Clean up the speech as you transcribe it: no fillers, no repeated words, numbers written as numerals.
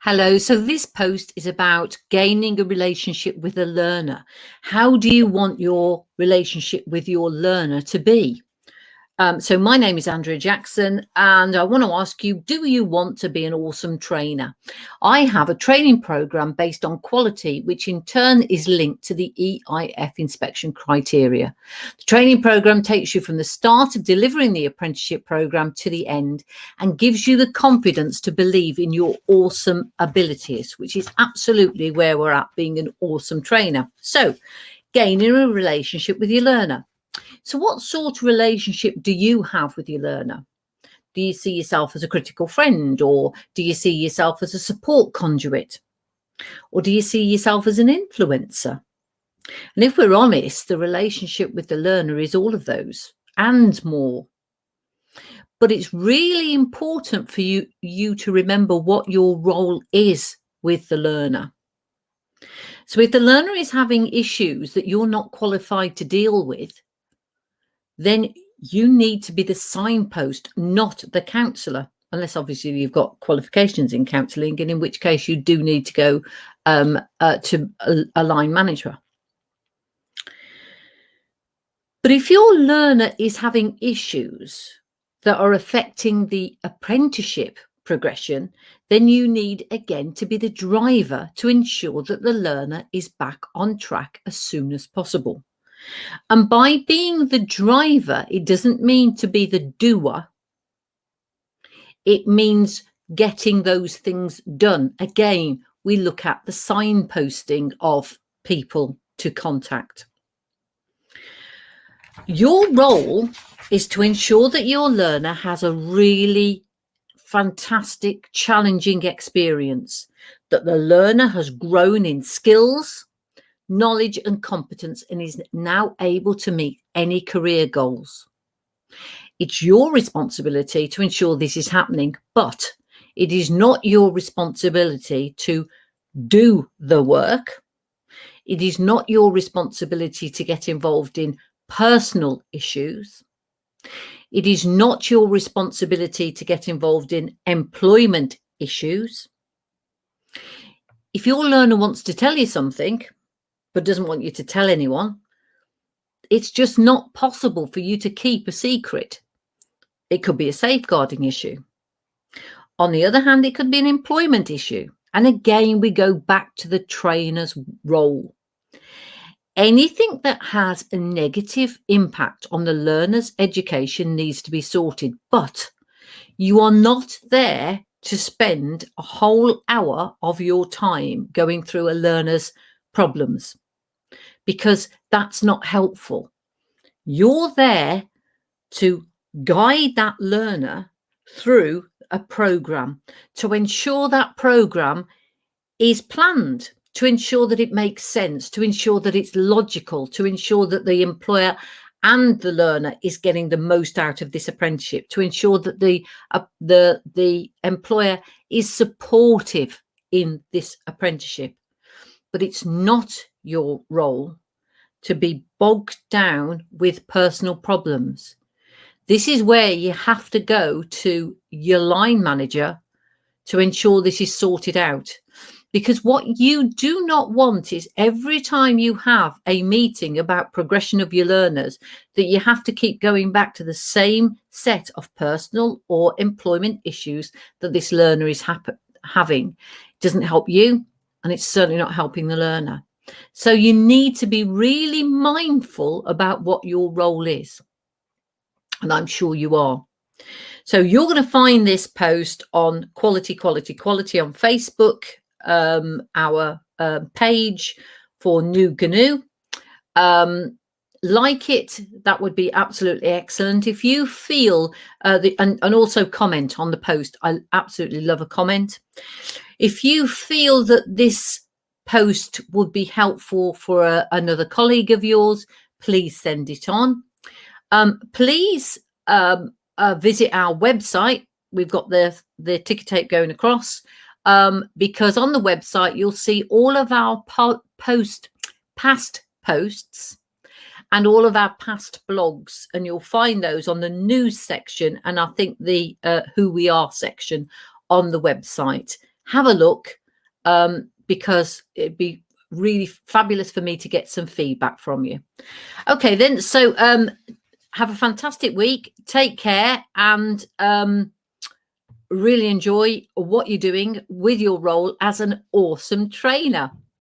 Hello. So this post is about gaining a relationship with a learner. How do you want your relationship with your learner to be? So my name is Andrea Jackson, and I want to ask you, do you want to be an awesome trainer? I have a training program based on quality, which in turn is linked to the EIF inspection criteria. The training program takes you from the start of delivering the apprenticeship program to the end and gives you the confidence to believe in your awesome abilities, which is absolutely where we're at being an awesome trainer. So gaining a relationship with your learner. So what sort of relationship do you have with your learner? Do you see yourself as a critical friend, or do you see yourself as a support conduit? Or do you see yourself as an influencer? And if we're honest, the relationship with the learner is all of those and more. But it's really important for you to remember what your role is with the learner. So if the learner is having issues that you're not qualified to deal with, then you need to be the signpost, not the counsellor, unless obviously you've got qualifications in counselling, and in which case you do need to go to a line manager. But if your learner is having issues that are affecting the apprenticeship progression, then you need again to be the driver to ensure that the learner is back on track as soon as possible. And by being the driver, it doesn't mean to be the doer. It means getting those things done. Again, we look at the signposting of people to contact. Your role is to ensure that your learner has a really fantastic, challenging experience, that the learner has grown in skills, knowledge and competence, and is now able to meet any career goals. It's your responsibility to ensure this is happening, but it is not your responsibility to do the work. It is not your responsibility to get involved in personal issues. It is not your responsibility to get involved in employment issues. If your learner wants to tell you something, but doesn't want you to tell anyone, it's just not possible for you to keep a secret. It could be a safeguarding issue. On the other hand, it could be an employment issue. And again, we go back to the trainer's role. Anything that has a negative impact on the learner's education needs to be sorted, but you are not there to spend a whole hour of your time going through a learner's problems, because that's not helpful. You're there to guide that learner through a program, to ensure that program is planned, to ensure that it makes sense, to ensure that it's logical, to ensure that the employer and the learner is getting the most out of this apprenticeship, to ensure that the employer is supportive in this apprenticeship. But it's not your role to be bogged down with personal problems. This is where you have to go to your line manager to ensure this is sorted out. Because what you do not want is every time you have a meeting about progression of your learners, that you have to keep going back to the same set of personal or employment issues that this learner is having. It doesn't help you, and it's certainly not helping the learner. So you need to be really mindful about what your role is. And I'm sure you are. So you're going to find this post on Quality on Facebook, our page for Nu-Gnu. Like it, that would be absolutely excellent. If you feel, and also comment on the post. I absolutely love a comment. If you feel that this post would be helpful for another colleague of yours, please send it on. Please visit our website. We've got the ticker tape going across, because on the website you'll see all of our past posts and all of our past blogs, and you'll find those on the news section, and I think the who we are section on the website. have a look, because it'd be really fabulous for me to get some feedback from you. Okay, then. So have a fantastic week. Take care, and really enjoy what you're doing with your role as an awesome trainer.